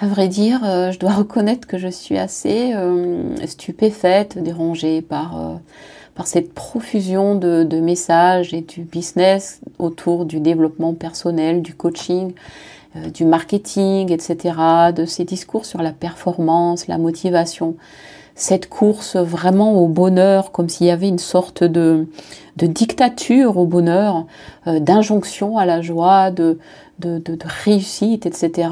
À vrai dire, je dois reconnaître que je suis assez stupéfaite, dérangée par cette profusion de messages et du business autour du développement personnel, du coaching, du marketing, etc., de ces discours sur la performance, la motivation. Cette course vraiment au bonheur, comme s'il y avait une sorte de dictature au bonheur, d'injonction à la joie, de réussite, etc.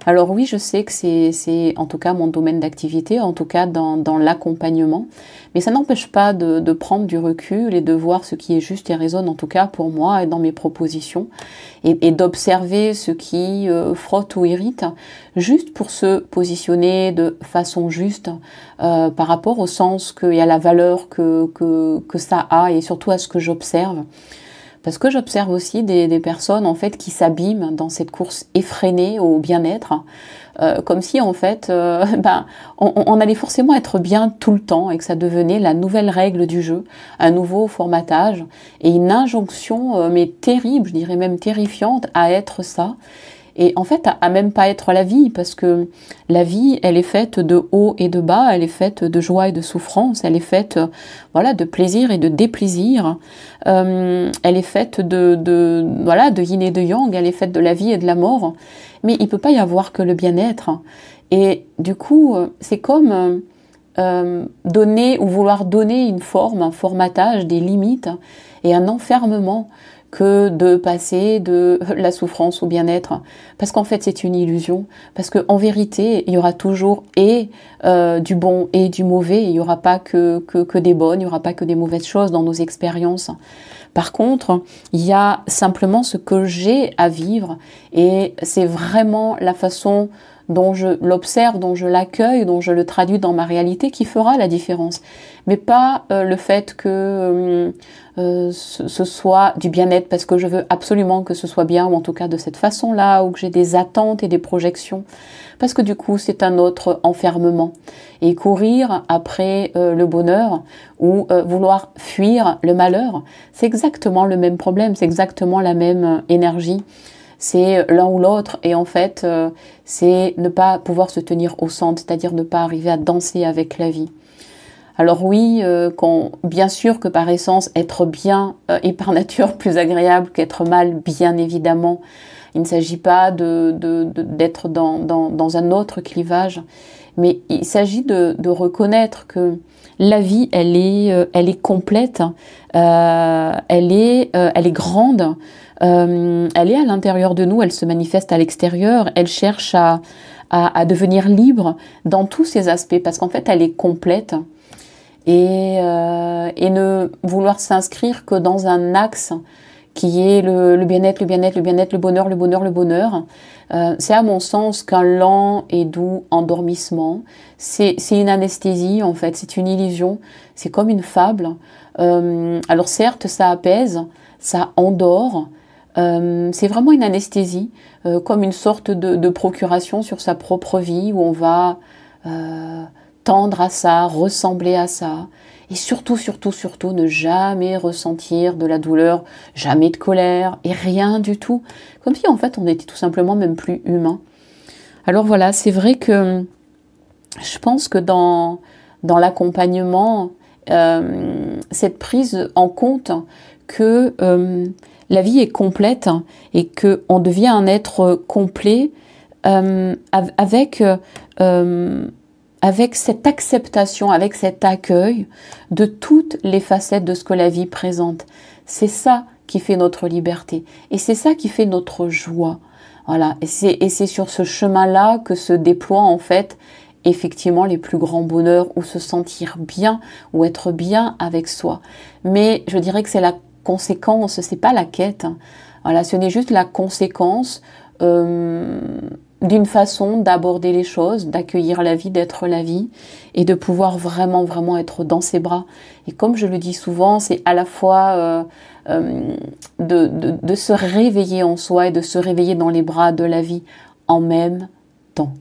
Alors oui, je sais que c'est en tout cas mon domaine d'activité, en tout cas dans l'accompagnement, mais ça n'empêche pas de prendre du recul et de voir ce qui est juste et résonne, en tout cas pour moi et dans mes propositions, et d'observer ce qui frotte ou irrite, juste pour se positionner de façon juste par rapport au sens et à la valeur que ça a, et surtout à ce que j'observe. Parce que j'observe aussi des personnes en fait qui s'abîment dans cette course effrénée au bien-être, comme si en fait on allait forcément être bien tout le temps et que ça devenait la nouvelle règle du jeu, un nouveau formatage et une injonction mais terrible, je dirais même terrifiante à être ça. Et en fait, à même pas être la vie, parce que la vie, elle est faite de haut et de bas, elle est faite de joie et de souffrance, elle est faite, voilà, de plaisir et de déplaisir. Elle est faite de yin et de yang, elle est faite de la vie et de la mort. Mais il peut pas y avoir que le bien-être. Et du coup, c'est comme donner ou vouloir donner une forme, un formatage, des limites et un enfermement que de passer de la souffrance au bien-être, parce qu'en fait c'est une illusion, parce qu'en vérité il y aura toujours du bon et du mauvais, il n'y aura pas que des bonnes, il n'y aura pas que des mauvaises choses dans nos expériences. Par contre, il y a simplement ce que j'ai à vivre, et c'est vraiment la façon dont je l'observe, dont je l'accueille, dont je le traduis dans ma réalité qui fera la différence. Mais pas le fait que ce soit du bien-être parce que je veux absolument que ce soit bien, ou en tout cas de cette façon-là, ou que j'ai des attentes et des projections. Parce que du coup, c'est un autre enfermement. Et courir après le bonheur ou vouloir fuir le malheur, c'est exactement le même problème, c'est exactement la même énergie. C'est l'un ou l'autre, et en fait, c'est ne pas pouvoir se tenir au centre, c'est-à-dire ne pas arriver à danser avec la vie. Alors oui, bien sûr que par essence, être bien est par nature plus agréable qu'être mal, bien évidemment. Il ne s'agit pas d'être dans un autre clivage, mais il s'agit de reconnaître que la vie, elle est complète, elle est grande, elle est à l'intérieur de nous, elle se manifeste à l'extérieur, elle cherche à devenir libre dans tous ses aspects, parce qu'en fait, elle est complète. Et ne vouloir s'inscrire que dans un axe qui est le bien-être, le bien-être, le bien-être, le bonheur, le bonheur, le bonheur. C'est à mon sens qu'un lent et doux endormissement. C'est une anesthésie en fait, c'est une illusion, c'est comme une fable. Alors certes, ça apaise, ça endort. C'est vraiment une anesthésie, comme une sorte de procuration sur sa propre vie où on va tendre à ça, ressembler à ça. Et surtout, surtout, surtout, ne jamais ressentir de la douleur, jamais de colère, et rien du tout. Comme si, en fait, on était tout simplement même plus humain. Alors voilà, c'est vrai que je pense que dans l'accompagnement, cette prise en compte que la vie est complète et qu'on devient un être complet avec cette acceptation, avec cet accueil de toutes les facettes de ce que la vie présente. C'est ça qui fait notre liberté. Et c'est ça qui fait notre joie. Voilà. Et c'est sur ce chemin-là que se déploient en fait effectivement les plus grands bonheurs, ou se sentir bien, ou être bien avec soi. Mais je dirais que c'est la conséquence, c'est pas la quête. Voilà, ce n'est juste la conséquence d'une façon d'aborder les choses, d'accueillir la vie, d'être la vie, et de pouvoir vraiment, vraiment être dans ses bras. Et comme je le dis souvent, c'est à la fois de se réveiller en soi et de se réveiller dans les bras de la vie en même temps.